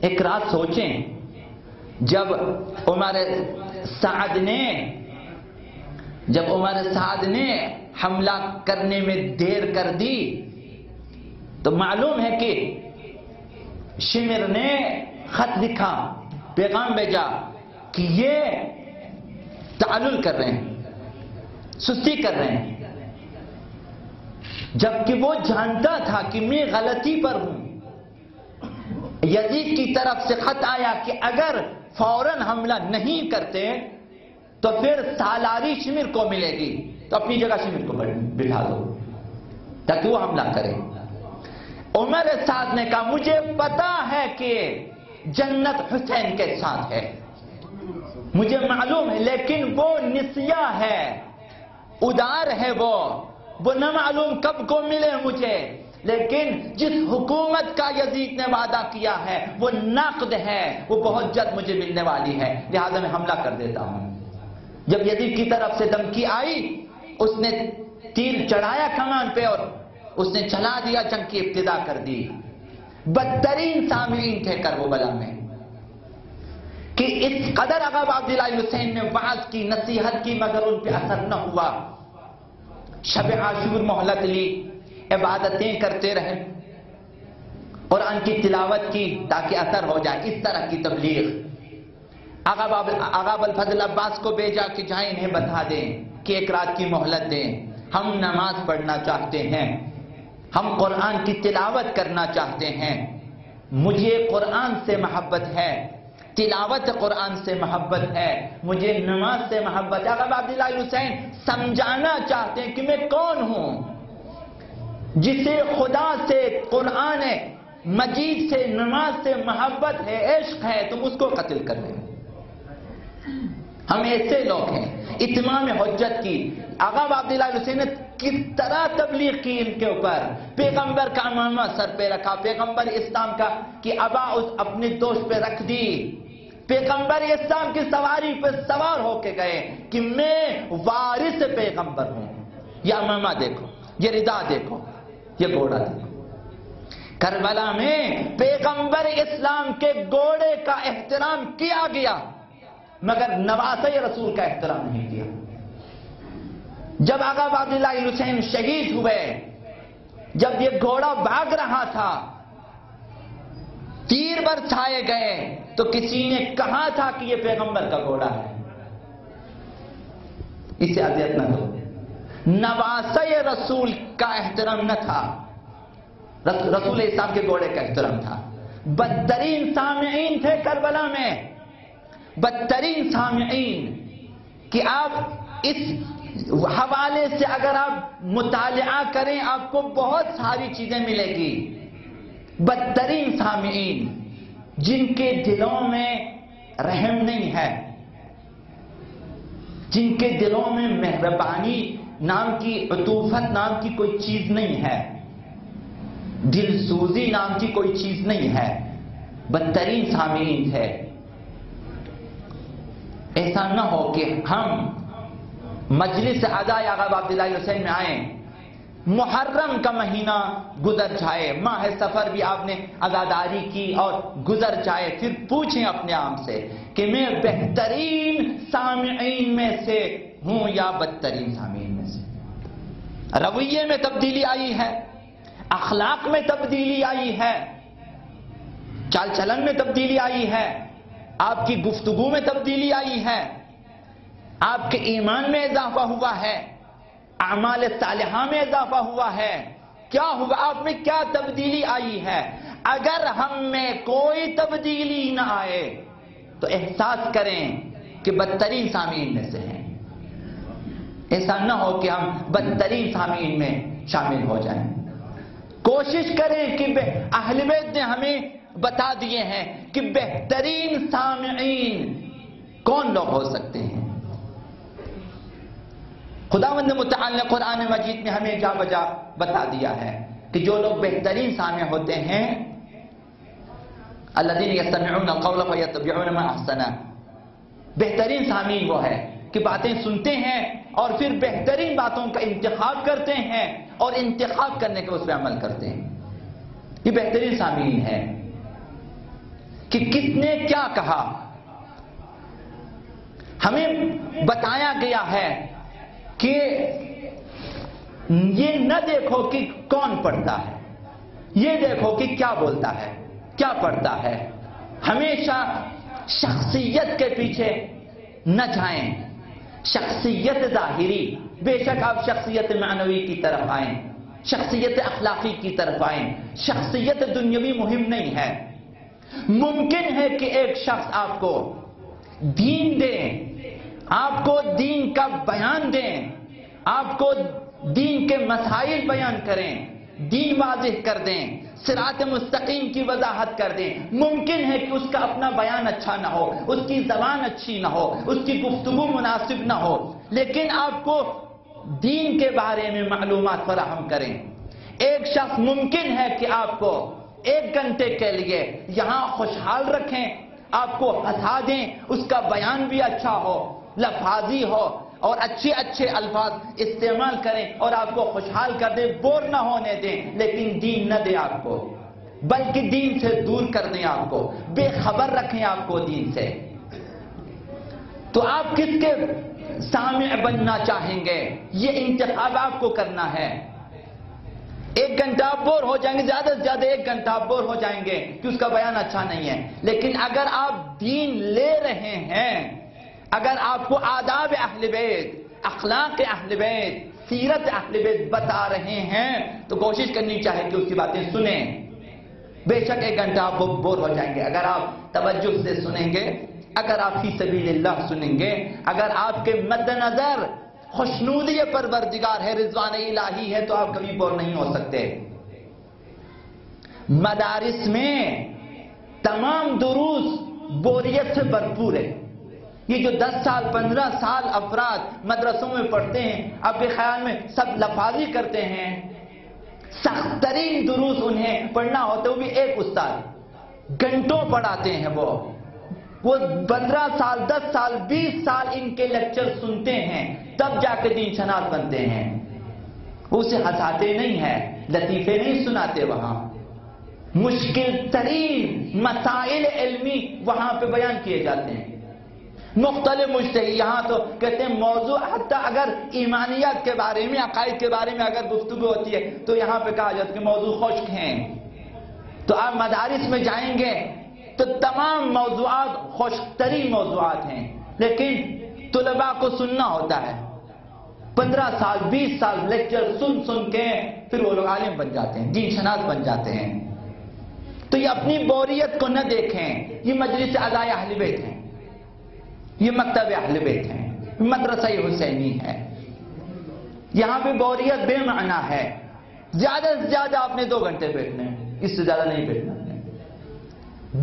ایک رات سوچیں، جب عمر سعد نے حملہ کرنے میں دیر کر دی تو معلوم ہے کہ شمر نے خط لکھا، پیغام بھیجا کہ یہ تعلل کر رہے ہیں، سستی کر رہے ہیں، جبکہ وہ جانتا تھا کہ میں غلطی پر ہوں۔ یزید کی طرف سے خط آیا کہ اگر فوراً حملہ نہیں کرتے تو پھر سالاری شمر کو ملے گی، تو اپنی جگہ شمر کو بٹھا دو تاکہ وہ حملہ کرے۔ عمر سعد نے کہا مجھے پتا ہے کہ جنت حسین کے ساتھ ہے، مجھے معلوم ہے، لیکن وہ نسیہ ہے، ادار ہے، وہ نہ معلوم کب کو ملے مجھے، لیکن جس حکومت کا یزید نے وعدہ کیا ہے وہ نقد ہے، وہ بہت جلد مجھے ملنے والی ہے، لہذا میں حملہ کر دیتا ہوں۔ جب یزید کی طرف سے دھمکی آئی، اس نے تیر چڑھایا کمان پہ اور اس نے چلا دیا، جنگ کی ابتدا کر دی۔ بدترین سامعین تھے کربلا میں کہ اس قدر آقا عبداللہ حسین نے وعظ کی، نصیحت کی، مگر ان پہ اثر نہ ہوا۔ شب عاشور مہلت لی، عبادتیں کرتے رہے، قرآن کی تلاوت کی تاکہ اثر ہو جائے، اس طرح کی تبلیغ۔ آقا ابوالفضل عباس کو بھیجا کہ جائیں انہیں بتا دیں کہ ایک رات کی مہلت دیں، ہم نماز پڑھنا چاہتے ہیں، ہم قرآن کی تلاوت کرنا چاہتے ہیں، مجھے قرآن سے محبت ہے، تلاوت قرآن سے محبت ہے، مجھے نماز سے محبت ہے۔ آقا عبداللہ حسین سمجھانا چاہتے ہیں کہ میں کون ہوں، جسے خدا سے، قرآن مجید سے، نماز سے محبت ہے، عشق ہے، تم اس کو قتل کر رہے ہو۔ ہم ایسے لوگ ہیں۔ اتمام حجت کی آقا عبداللہ حسین نے کس طرح تبلیغ کی ان کے اوپر، پیغمبر کا امامہ سر پہ رکھا، پیغمبر اسلام کا کی ابا اپنے دوست پہ رکھ دی، پیغمبر اسلام کی سواری پہ سوار ہو کے گئے کہ میں وارث پیغمبر ہوں۔ یہ امامہ دیکھو، یہ ردا دیکھو، یہ گھوڑا دیکھو۔ کربلا میں پیغمبر اسلام کے گھوڑے کا احترام کیا گیا مگر نواسۂ رسول کا احترام نہیں کیا۔ جب آقا عبداللہ حسین شہید ہوئے، جب یہ گھوڑا بھاگ رہا تھا، تیر برسائے گئے تو کسی نے کہا تھا کہ یہ پیغمبر کا گھوڑا ہے، اسے اذیت نہ دو۔ نواسۂ رسول کا احترام نہ تھا، رسول اسلام کے گھوڑے کا احترام تھا۔ بدترین سامعین تھے کربلا میں، بدترین سامعین، کہ آپ اس حوالے سے اگر آپ مطالعہ کریں آپ کو بہت ساری چیزیں ملے گی۔ بدترین سامعین، جن کے دلوں میں رحم نہیں ہے، جن کے دلوں میں مہربانی نام کی، عطوفت نام کی کوئی چیز نہیں ہے، دل سوزی نام کی کوئی چیز نہیں ہے، بدترین سامعین تھے۔ ایسا نہ ہو کہ ہم مجلس عزائے آقا عبداللہ حسین میں آئیں، محرم کا مہینہ گزر جائے، ماہ سفر بھی آپ نے عزاداری کی اور گزر جائے، پھر پوچھیں اپنے آپ سے کہ میں بہترین سامعین میں سے ہوں یا بدترین سامعین میں سے۔ رویے میں تبدیلی آئی ہے، اخلاق میں تبدیلی آئی ہے، چال چلن میں تبدیلی آئی ہے، آپ کی گفتگو میں تبدیلی آئی ہے، آپ کے ایمان میں اضافہ ہوا ہے، اعمال صالحہ میں اضافہ ہوا ہے، کیا ہوا، آپ میں کیا تبدیلی آئی ہے؟ اگر ہم میں کوئی تبدیلی نہ آئے تو احساس کریں کہ بدترین سامعین میں سے ہیں۔ ایسا نہ ہو کہ ہم بدترین سامعین میں شامل ہو جائیں۔ کوشش کریں کہ اہل بیت نے ہمیں بتا دیے ہیں کہ بہترین سامعین کون لوگ ہو سکتے ہیں۔ خداوند متعال نے قرآن مجید میں ہمیں جا بجا بتا دیا ہے کہ جو لوگ بہترین سامع ہوتے ہیں، الذین یستمعون القول فیتبعون ما احسنہ، بہترین سامعین وہ ہے کہ باتیں سنتے ہیں اور پھر بہترین باتوں کا انتخاب کرتے ہیں اور انتخاب کرنے کے اس پہ عمل کرتے ہیں، یہ بہترین سامعین ہے۔ کہ کس نے کیا کہا. ہمیں بتایا گیا ہے کہ یہ نہ دیکھو کہ کون پڑھتا ہے، یہ دیکھو کہ کیا بولتا ہے، کیا پڑھتا ہے. ہمیشہ شخصیت کے پیچھے نہ جائیں، شخصیت ظاہری. بے شک آپ شخصیت معنوی کی طرف آئیں، شخصیت اخلاقی کی طرف آئیں. شخصیت دنیاوی مہم نہیں ہے. ممکن ہے کہ ایک شخص آپ کو دین دے، آپ کو دین کا بیان دیں، آپ کو دین کے مسائل بیان کریں، دین واضح کر دیں، صراط مستقیم کی وضاحت کر دیں. ممکن ہے کہ اس کا اپنا بیان اچھا نہ ہو، اس کی زبان اچھی نہ ہو، اس کی گفتگو مناسب نہ ہو، لیکن آپ کو دین کے بارے میں معلومات فراہم کریں. ایک شخص ممکن ہے کہ آپ کو 1 گھنٹے کے لیے یہاں خوشحال رکھیں، آپ کو ہنسا دیں، اس کا بیان بھی اچھا ہو، لفاظی ہو اور اچھے اچھے الفاظ استعمال کریں اور آپ کو خوشحال کر دیں، بور نہ ہونے دیں، لیکن دین نہ دیں آپ کو، بلکہ دین سے دور کر دیں، آپ کو بے خبر رکھیں آپ کو دین سے. تو آپ کس کے سامع بننا چاہیں گے، یہ انتخاب آپ کو کرنا ہے. 1 گھنٹہ آپ بور ہو جائیں گے، زیادہ سے زیادہ 1 گھنٹہ آپ بور ہو جائیں گے کہ اس کا بیان اچھا نہیں ہے. لیکن اگر آپ دین لے رہے ہیں، اگر آپ کو آداب اہل بیت، اخلاق اہل بیت، سیرت اہل بیت بتا رہے ہیں تو کوشش کرنی چاہیے کہ اس کی باتیں سنیں. بے شک 1 گھنٹہ آپ بور ہو جائیں گے. اگر آپ توجہ سے سنیں گے، اگر آپ فی سبیل اللہ سنیں گے، اگر آپ کے مد نظر خوشنودی پروردگار ہے، رضوان الہی ہے، تو آپ کبھی بور نہیں ہو سکتے. مدارس میں تمام دروس بوریت سے بھرپور ہے. یہ جو 10 سال 15 سال افراد مدرسوں میں پڑھتے ہیں، آپ کے خیال میں سب لفاظی کرتے ہیں؟ سخت ترین دروس انہیں پڑھنا ہوتا ہے، وہ بھی ایک استاد گھنٹوں پڑھاتے ہیں. وہ 15 سال 10 سال 20 سال ان کے لیکچر سنتے ہیں، تب جا کے دین شناس بنتے ہیں. وہ اسے ہنساتے نہیں ہیں، لطیفے نہیں سناتے، وہاں مشکل ترین مسائل علمی وہاں پہ بیان کیے جاتے ہیں. مختلف مجتہد یہاں تو کہتے ہیں موضوع، حتیٰ اگر ایمانیات کے بارے میں، عقائد کے بارے میں اگر گفتگو ہوتی ہے تو یہاں پہ کہا جاتا ہے کہ موضوع خشک ہیں. تو آپ مدارس میں جائیں گے تو تمام موضوعات خشک ترین موضوعات ہیں، لیکن طلباء کو سننا ہوتا ہے. 15 سال 20 سال لیکچر سن کے پھر وہ لوگ عالم بن جاتے ہیں، دین شناس بن جاتے ہیں. تو یہ اپنی بوریت کو نہ دیکھیں. یہ مجلس اعضائے اہل بیت ہیں، یہ مکتب اہل بیت ہیں، مدرسہ حسینی ہے. یہاں پہ بوریت بے معنی ہے. زیادہ سے زیادہ آپ نے 2 گھنٹے بیٹھنے ہیں، اس سے زیادہ نہیں بیٹھنا.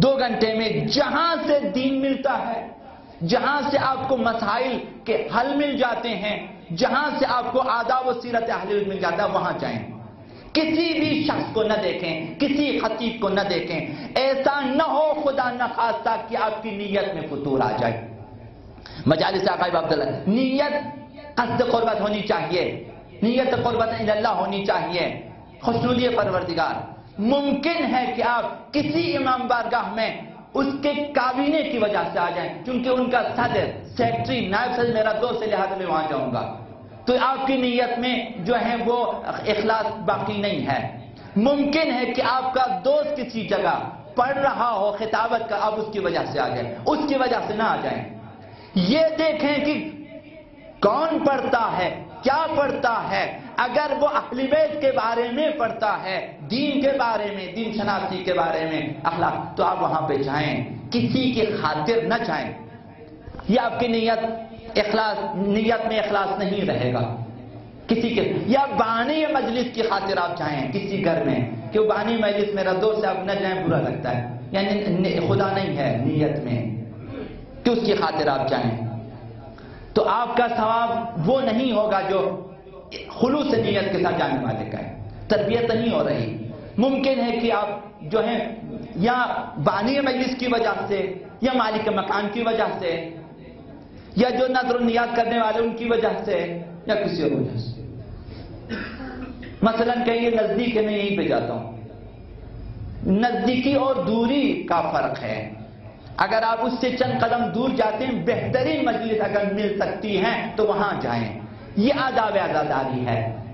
2 گھنٹے میں جہاں سے دین ملتا ہے، جہاں سے آپ کو مسائل کے حل مل جاتے ہیں، جہاں سے آپ کو آداب و سیرت اہل بیت مل جاتا ہے، وہاں جائیں. کسی بھی شخص کو نہ دیکھیں، کسی خطیب کو نہ دیکھیں. ایسا نہ ہو خدا نہ خواستہ کہ آپ کی نیت میں فتور آ جائے. مجالس عقائد عبداللہ، نیت قصد قربت ہونی چاہیے، نیت قربت اللہ ہونی چاہیے، خوشنودی پروردگار. ممکن ہے کہ آپ کسی امام بارگاہ میں اس کے کابینے کی وجہ سے آ جائیں، چونکہ ان کا صدر، سیکٹری، نائب صدر میرا دوست ہے، لہذا میں وہاں جاؤں گا. تو آپ کی نیت میں جو ہے وہ اخلاص باقی نہیں ہے. ممکن ہے کہ آپ کا دوست کسی جگہ پڑھ رہا ہو خطابت کا، آپ اس کی وجہ سے آ جائیں، اس کی وجہ سے نہ آ جائیں. یہ دیکھیں کہ کون پڑھتا ہے، کیا پڑھتا ہے. اگر وہ اہل بیت کے بارے میں پڑھتا ہے، دین کے بارے میں، دین شناسی کے بارے میں، اخلاق، تو آپ وہاں پہ جائیں. کسی کی خاطر نہ جائیں. یہ آپ کی نیت میں اخلاص نہیں رہے گا. کسی کے یا بانی مجلس کی خاطر آپ جائیں کسی گھر میں کہ وہ بانی مجلس میرا دوست ہے، آپ نہ جائیں، برا لگتا ہے، یعنی خدا نہیں ہے نیت میں کہ اس کی خاطر آپ جائیں. تو آپ کا ثواب وہ نہیں ہوگا جو خلوص نیت کے ساتھ جانے والے کا ہے. تربیت نہیں ہو رہی. ممکن ہے کہ آپ جو ہیں یا بانی مجلس کی وجہ سے، یا مالک مکان کی وجہ سے، یا جو نظر و نیات کرنے والے ان کی وجہ سے، یا کسی اور وجہ سے. مثلا کہیں نزدیک ہے، میں یہیں پہ جاتا ہوں. نزدیکی اور دوری کا فرق ہے. اگر آپ اس سے چند قدم دور جاتے ہیں، بہترین مجلس اگر مل سکتی ہیں تو وہاں جائیں. یہ آداب عزاداری ہے.